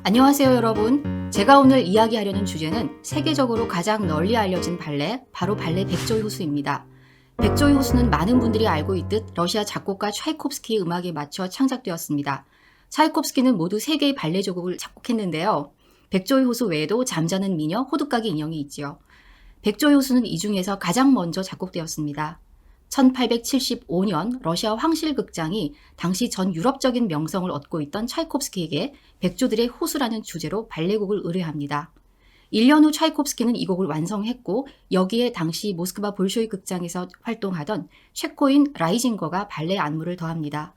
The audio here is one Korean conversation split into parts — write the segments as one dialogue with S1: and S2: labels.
S1: 안녕하세요 여러분. 제가 오늘 이야기하려는 주제는 세계적으로 가장 널리 알려진 발레, 바로 발레 백조의 호수입니다. 백조의 호수는 많은 분들이 알고 있듯 러시아 작곡가 차이콥스키의 음악에 맞춰 창작되었습니다. 차이콥스키는 모두 3개의 발레 조곡을 작곡했는데요. 백조의 호수 외에도 잠자는 미녀, 호두까기 인형이 있지요. 백조의 호수는 이 중에서 가장 먼저 작곡되었습니다. 1875년 러시아 황실극장이 당시 전 유럽적인 명성을 얻고 있던 차이콥스키에게 백조들의 호수라는 주제로 발레곡을 의뢰합니다. 1년 후 차이콥스키는 이 곡을 완성했고 여기에 당시 모스크바 볼쇼이 극장에서 활동하던 체코인 라이징거가 발레 안무를 더합니다.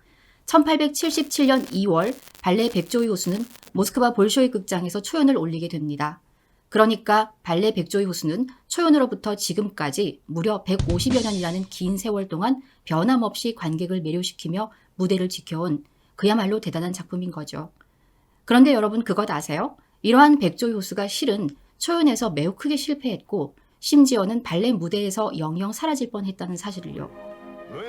S1: 1877년 2월 발레 백조의 호수는 모스크바 볼쇼이 극장에서 초연을 올리게 됩니다. 그러니까 발레 백조의 호수는 초연으로부터 지금까지 무려 150여 년이라는 긴 세월 동안 변함없이 관객을 매료시키며 무대를 지켜온 그야말로 대단한 작품인 거죠. 그런데 여러분 그것 아세요? 이러한 백조의 호수가 실은 초연에서 매우 크게 실패했고 심지어는 발레 무대에서 영영 사라질 뻔했다는 사실을요.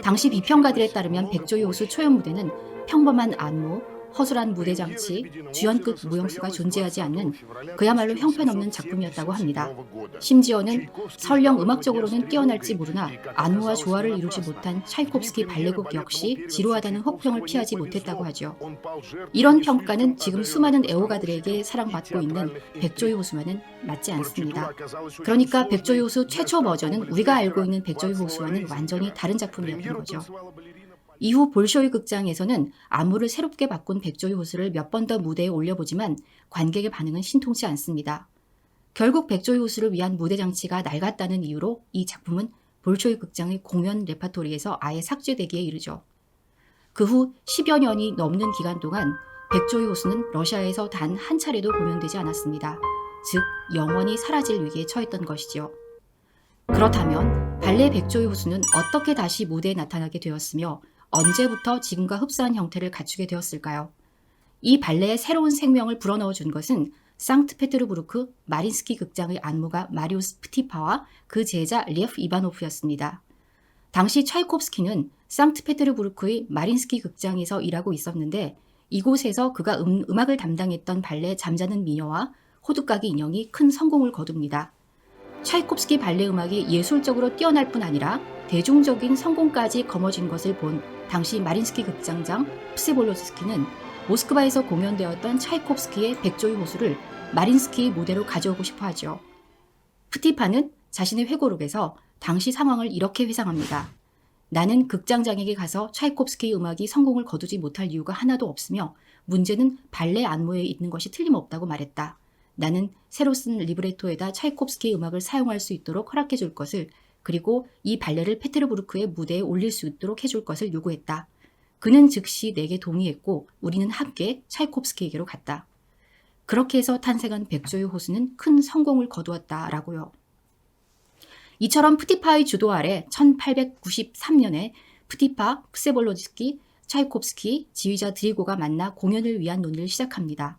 S1: 당시 비평가들에 따르면 백조의 호수 초연 무대는 평범한 안무, 허술한 무대 장치, 주연급 무용수가 존재하지 않는 그야말로 형편없는 작품이었다고 합니다. 심지어는 설령 음악적으로는 뛰어날지 모르나 안무와 조화를 이루지 못한 차이콥스키 발레곡 역시 지루하다는 혹평을 피하지 못했다고 하죠. 이런 평가는 지금 수많은 애호가들에게 사랑받고 있는 백조의 호수와는 맞지 않습니다. 그러니까 백조의 호수 최초 버전은 우리가 알고 있는 백조의 호수와는 완전히 다른 작품이었던 거죠. 이후 볼쇼이 극장에서는 안무를 새롭게 바꾼 백조의 호수를 몇 번 더 무대에 올려보지만 관객의 반응은 신통치 않습니다. 결국 백조의 호수를 위한 무대 장치가 낡았다는 이유로 이 작품은 볼쇼이 극장의 공연 레파토리에서 아예 삭제되기에 이르죠. 그 후 10여 년이 넘는 기간 동안 백조의 호수는 러시아에서 단 한 차례도 공연되지 않았습니다. 즉 영원히 사라질 위기에 처했던 것이지요. 그렇다면 발레 백조의 호수는 어떻게 다시 무대에 나타나게 되었으며 언제부터 지금과 흡사한 형태를 갖추게 되었을까요? 이 발레에 새로운 생명을 불어넣어 준 것은 상트페테르부르크 마린스키 극장의 안무가 마리우스 프티파와 그 제자 리에프 이바노프였습니다. 당시 차이콥스키는 상트페테르부르크의 마린스키 극장에서 일하고 있었는데 이곳에서 그가 음악을 담당했던 발레 잠자는 미녀와 호두까기 인형이 큰 성공을 거둡니다. 차이콥스키 발레 음악이 예술적으로 뛰어날 뿐 아니라 대중적인 성공까지 거머쥔 것을 본 당시 마린스키 극장장 프세볼로스키는 모스크바에서 공연되었던 차이콥스키의 백조의 호수를 마린스키의 무대로 가져오고 싶어 하죠. 프티파는 자신의 회고록에서 당시 상황을 이렇게 회상합니다. 나는 극장장에게 가서 차이콥스키의 음악이 성공을 거두지 못할 이유가 하나도 없으며 문제는 발레 안무에 있는 것이 틀림없다고 말했다. 나는 새로 쓴 리브레토에다 차이콥스키의 음악을 사용할 수 있도록 허락해 줄 것을 그리고 이 발레를 페테르부르크의 무대에 올릴 수 있도록 해줄 것을 요구했다. 그는 즉시 내게 동의했고 우리는 함께 차이콥스키에게로 갔다. 그렇게 해서 탄생한 백조의 호수는 큰 성공을 거두었다라고요. 이처럼 프티파의 주도 아래 1893년에 프티파, 프세볼로스키, 차이콥스키, 지휘자 드리고가 만나 공연을 위한 논의를 시작합니다.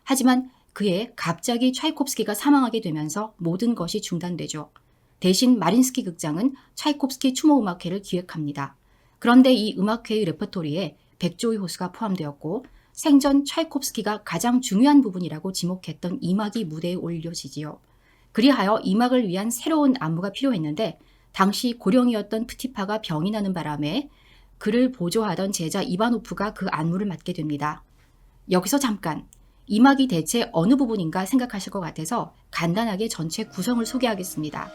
S1: 하지만 그해 갑자기 차이콥스키가 사망하게 되면서 모든 것이 중단되죠. 대신 마린스키 극장은 차이콥스키 추모 음악회를 기획합니다. 그런데 이 음악회의 레퍼토리에 백조의 호수가 포함되었고 생전 차이콥스키가 가장 중요한 부분이라고 지목했던 이막이 무대에 올려지지요. 그리하여 이막을 위한 새로운 안무가 필요했는데 당시 고령이었던 프티파가 병이 나는 바람에 그를 보조하던 제자 이바노프가 그 안무를 맡게 됩니다. 여기서 잠깐 이막이 대체 어느 부분인가 생각하실 것 같아서 간단하게 전체 구성을 소개하겠습니다.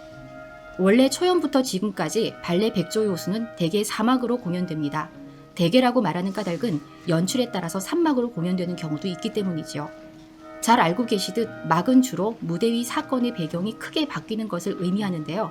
S1: 원래 초연부터 지금까지 발레 백조의 호수는 대개 4막으로 공연됩니다. 대개라고 말하는 까닭은 연출에 따라서 3막으로 공연되는 경우도 있기 때문이죠. 잘 알고 계시듯 막은 주로 무대 위 사건의 배경이 크게 바뀌는 것을 의미하는데요.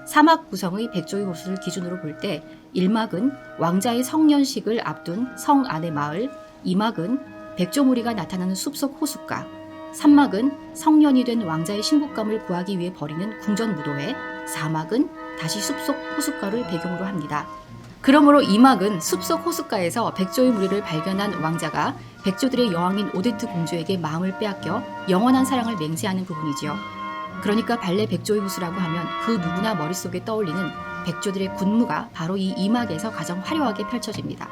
S1: 4막 구성의 백조의 호수를 기준으로 볼 때 1막은 왕자의 성년식을 앞둔 성 안의 마을, 2막은 백조무리가 나타나는 숲속 호숫가, 3막은 성년이 된 왕자의 신부감을 구하기 위해 벌이는 궁전 무도회, 4막은 다시 숲속 호숫가를 배경으로 합니다. 그러므로 2막은 숲속 호숫가에서 백조의 무리를 발견한 왕자가 백조들의 여왕인 오데트 공주에게 마음을 빼앗겨 영원한 사랑을 맹세하는 부분이지요. 그러니까 발레 백조의 호수라고 하면 그 누구나 머릿속에 떠올리는 백조들의 군무가 바로 이 2막에서 가장 화려하게 펼쳐집니다.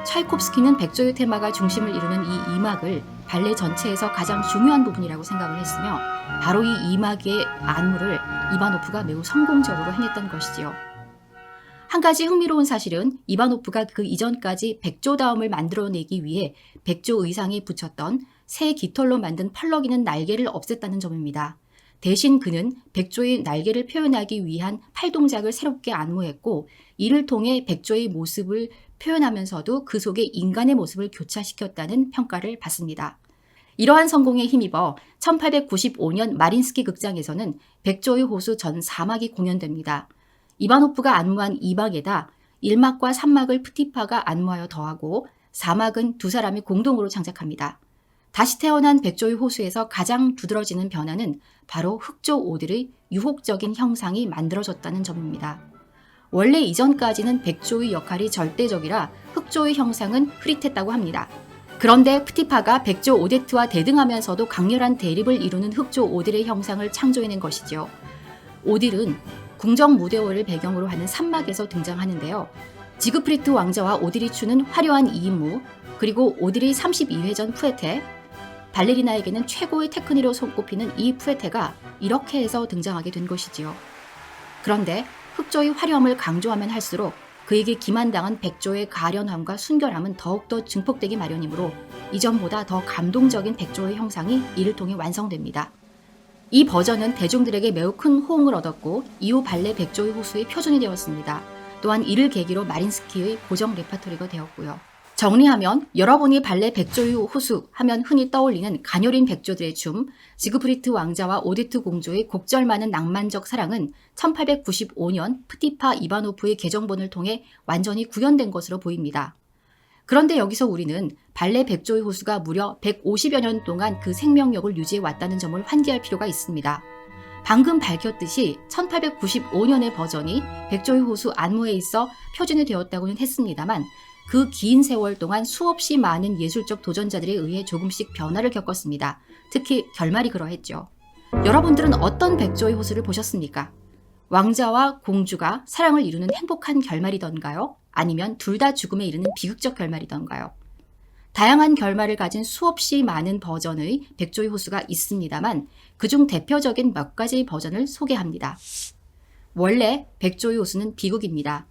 S1: 차이콥스키는 백조의 테마가 중심을 이루는 이 2막을 발레 전체에서 가장 중요한 부분이라고 생각을 했으며 바로 이 이마기의 안무를 이바노프가 매우 성공적으로 해냈던 것이지요. 한 가지 흥미로운 사실은 이바노프가 그 이전까지 백조다움을 만들어내기 위해 백조 의상에 붙였던 새 깃털로 만든 펄럭이는 날개를 없앴다는 점입니다. 대신 그는 백조의 날개를 표현하기 위한 팔 동작을 새롭게 안무했고 이를 통해 백조의 모습을 표현하면서도 그 속에 인간의 모습을 교차시켰다는 평가를 받습니다. 이러한 성공에 힘입어 1895년 마린스키 극장에서는 백조의 호수 전 4막이 공연됩니다. 이바노프가 안무한 2막에다 1막과 3막을 프티파가 안무하여 더하고 4막은 두 사람이 공동으로 창작합니다. 다시 태어난 백조의 호수에서 가장 두드러지는 변화는 바로 흑조 오들의 유혹적인 형상이 만들어졌다는 점입니다. 원래 이전까지는 백조의 역할이 절대적이라 흑조의 형상은 흐릿했다고 합니다. 그런데 프티파가 백조 오데트와 대등하면서도 강렬한 대립을 이루는 흑조 오딜의 형상을 창조해낸 것이죠. 오딜은 궁정 무대월을 배경으로 하는 3막에서 등장하는데요. 지그프리트 왕자와 오딜이 추는 화려한 2인무, 그리고 오딜의 32회전 푸에테, 발레리나에게는 최고의 테크니로 손꼽히는 이 푸에테가 이렇게 해서 등장하게 된 것이지요. 그런데 흑조의 화려함을 강조하면 할수록 그에게 기만당한 백조의 가련함과 순결함은 더욱더 증폭되기 마련이므로 이전보다 더 감동적인 백조의 형상이 이를 통해 완성됩니다. 이 버전은 대중들에게 매우 큰 호응을 얻었고 이후 발레 백조의 호수의 표준이 되었습니다. 또한 이를 계기로 마린스키의 고정 레퍼토리가 되었고요. 정리하면 여러분이 발레 백조의 호수 하면 흔히 떠올리는 가녀린 백조들의 춤, 지그프리트 왕자와 오데트 공주의 곡절 많은 낭만적 사랑은 1895년 프티파 이바노프의 개정본을 통해 완전히 구현된 것으로 보입니다. 그런데 여기서 우리는 발레 백조의 호수가 무려 150여 년 동안 그 생명력을 유지해 왔다는 점을 환기할 필요가 있습니다. 방금 밝혔듯이 1895년의 버전이 백조의 호수 안무에 있어 표준이 되었다고는 했습니다만 그 긴 세월 동안 수없이 많은 예술적 도전자들에 의해 조금씩 변화를 겪었습니다. 특히 결말이 그러했죠. 여러분들은 어떤 백조의 호수를 보셨습니까? 왕자와 공주가 사랑을 이루는 행복한 결말이던가요? 아니면 둘 다 죽음에 이르는 비극적 결말이던가요? 다양한 결말을 가진 수없이 많은 버전의 백조의 호수가 있습니다만 그중 대표적인 몇 가지의 버전을 소개합니다. 원래 백조의 호수는 비극입니다.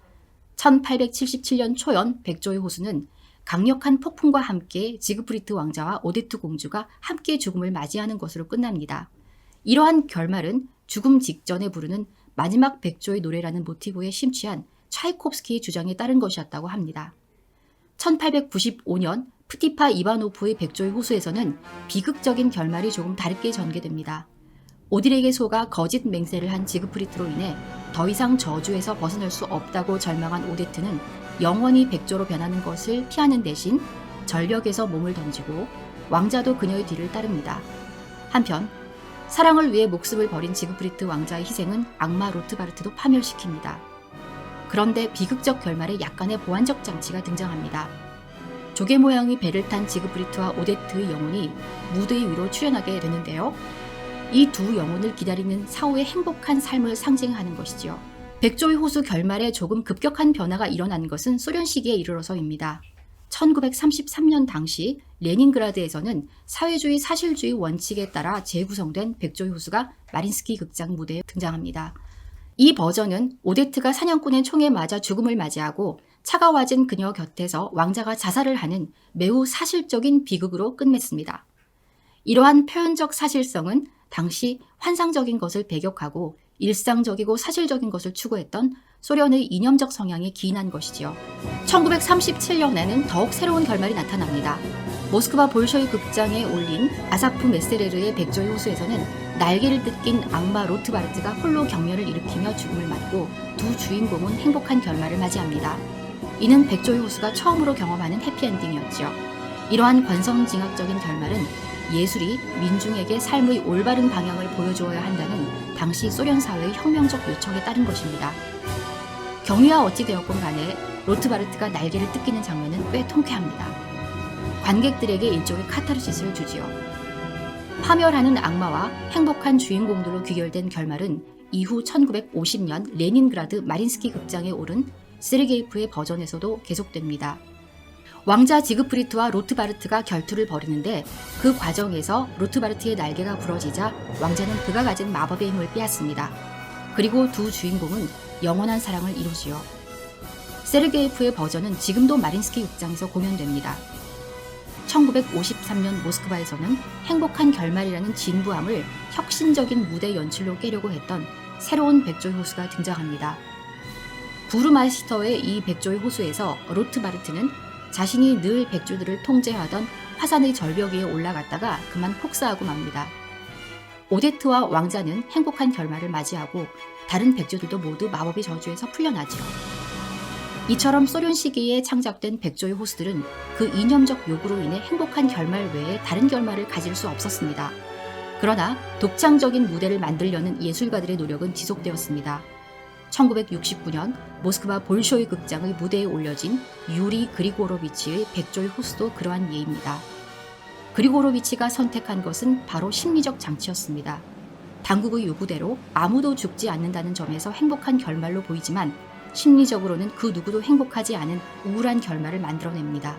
S1: 1877년 초연 백조의 호수는 강력한 폭풍과 함께 지그프리트 왕자와 오데트 공주가 함께 죽음을 맞이하는 것으로 끝납니다. 이러한 결말은 죽음 직전에 부르는 마지막 백조의 노래라는 모티브에 심취한 차이콥스키의 주장에 따른 것이었다고 합니다. 1895년 프티파 이바노프의 백조의 호수에서는 비극적인 결말이 조금 다르게 전개됩니다. 오딜에게 속아 거짓 맹세를 한 지그프리트로 인해 더 이상 저주에서 벗어날 수 없다고 절망한 오데트는 영원히 백조로 변하는 것을 피하는 대신 절벽에서 몸을 던지고 왕자도 그녀의 뒤를 따릅니다. 한편 사랑을 위해 목숨을 버린 지그프리트 왕자의 희생은 악마 로트바르트도 파멸시킵니다. 그런데 비극적 결말에 약간의 보완적 장치가 등장합니다. 조개 모양의 배를 탄 지그프리트와 오데트의 영혼이 무대 위로 출현하게 되는데요. 이 두 영혼을 기다리는 사후의 행복한 삶을 상징하는 것이지요. 백조의 호수 결말에 조금 급격한 변화가 일어난 것은 소련 시기에 이르러서입니다. 1933년 당시 레닌그라드에서는 사회주의 사실주의 원칙에 따라 재구성된 백조의 호수가 마린스키 극장 무대에 등장합니다. 이 버전은 오데트가 사냥꾼의 총에 맞아 죽음을 맞이하고 차가워진 그녀 곁에서 왕자가 자살을 하는 매우 사실적인 비극으로 끝맺습니다. 이러한 표현적 사실성은 당시 환상적인 것을 배격하고 일상적이고 사실적인 것을 추구했던 소련의 이념적 성향에 기인한 것이지요. 1937년에는 더욱 새로운 결말이 나타납니다. 모스크바 볼쇼이 극장에 올린 아사프 메세레르의 백조의 호수에서는 날개를 뜯긴 악마 로트바르트가 홀로 경멸을 일으키며 죽음을 맞고 두 주인공은 행복한 결말을 맞이합니다. 이는 백조의 호수가 처음으로 경험하는 해피엔딩이었죠. 이러한 관성징악적인 결말은 예술이 민중에게 삶의 올바른 방향을 보여주어야 한다는 당시 소련 사회의 혁명적 요청에 따른 것입니다. 경위와 어찌 되었건 간에 로트바르트가 날개를 뜯기는 장면은 꽤 통쾌합니다. 관객들에게 일종의 카타르시스를 주지요. 파멸하는 악마와 행복한 주인공들로 귀결된 결말은 이후 1950년 레닌그라드 마린스키 극장에 오른 세르게이프의 버전에서도 계속됩니다. 왕자 지그프리트와 로트바르트가 결투를 벌이는데 그 과정에서 로트바르트의 날개가 부러지자 왕자는 그가 가진 마법의 힘을 빼앗습니다. 그리고 두 주인공은 영원한 사랑을 이루지요. 세르게이프의 버전은 지금도 마린스키 극장에서 공연됩니다. 1953년 모스크바에서는 행복한 결말이라는 진부함을 혁신적인 무대 연출로 깨려고 했던 새로운 백조의 호수가 등장합니다. 부르마이스터의 이 백조의 호수에서 로트바르트는 자신이 늘 백조들을 통제하던 화산의 절벽 위에 올라갔다가 그만 폭사하고 맙니다. 오데트와 왕자는 행복한 결말을 맞이하고 다른 백조들도 모두 마법의 저주에서 풀려나죠. 이처럼 소련 시기에 창작된 백조의 호수들은 그 이념적 요구로 인해 행복한 결말 외에 다른 결말을 가질 수 없었습니다. 그러나 독창적인 무대를 만들려는 예술가들의 노력은 지속되었습니다. 1969년 모스크바 볼쇼이 극장의 무대에 올려진 유리 그리고로비치의 백조의 호수도 그러한 예입니다. 그리고로비치가 선택한 것은 바로 심리적 장치였습니다. 당국의 요구대로 아무도 죽지 않는다는 점에서 행복한 결말로 보이지만 심리적으로는 그 누구도 행복하지 않은 우울한 결말을 만들어냅니다.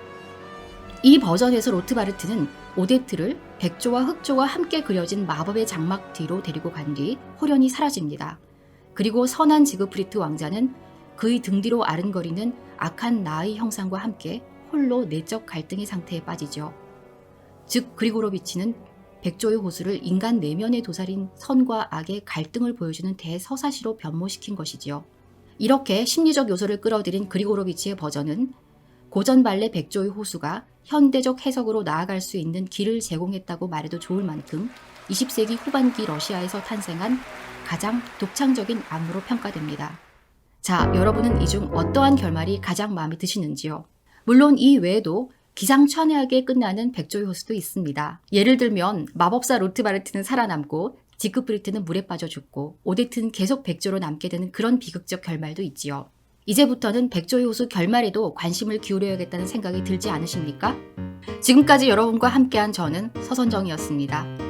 S1: 이 버전에서 로트바르트는 오데트를 백조와 흑조가 함께 그려진 마법의 장막 뒤로 데리고 간 뒤 홀연히 사라집니다. 그리고 선한 지그프리트 왕자는 그의 등 뒤로 아른거리는 악한 나의 형상과 함께 홀로 내적 갈등의 상태에 빠지죠. 즉 그리고로비치는 백조의 호수를 인간 내면에 도사린 선과 악의 갈등을 보여주는 대서사시로 변모시킨 것이지요. 이렇게 심리적 요소를 끌어들인 그리고로비치의 버전은 고전 발레 백조의 호수가 현대적 해석으로 나아갈 수 있는 길을 제공했다고 말해도 좋을 만큼 20세기 후반기 러시아에서 탄생한 가장 독창적인 안무로 평가됩니다. 자, 여러분은 이 중 어떠한 결말이 가장 마음에 드시는지요? 물론 이 외에도 기상천외하게 끝나는 백조의 호수도 있습니다. 예를 들면 마법사 로트바르트는 살아남고 지크프리트는 물에 빠져 죽고 오데트는 계속 백조로 남게 되는 그런 비극적 결말도 있지요. 이제부터는 백조의 호수 결말에도 관심을 기울여야겠다는 생각이 들지 않으십니까? 지금까지 여러분과 함께한 저는 서선정이었습니다.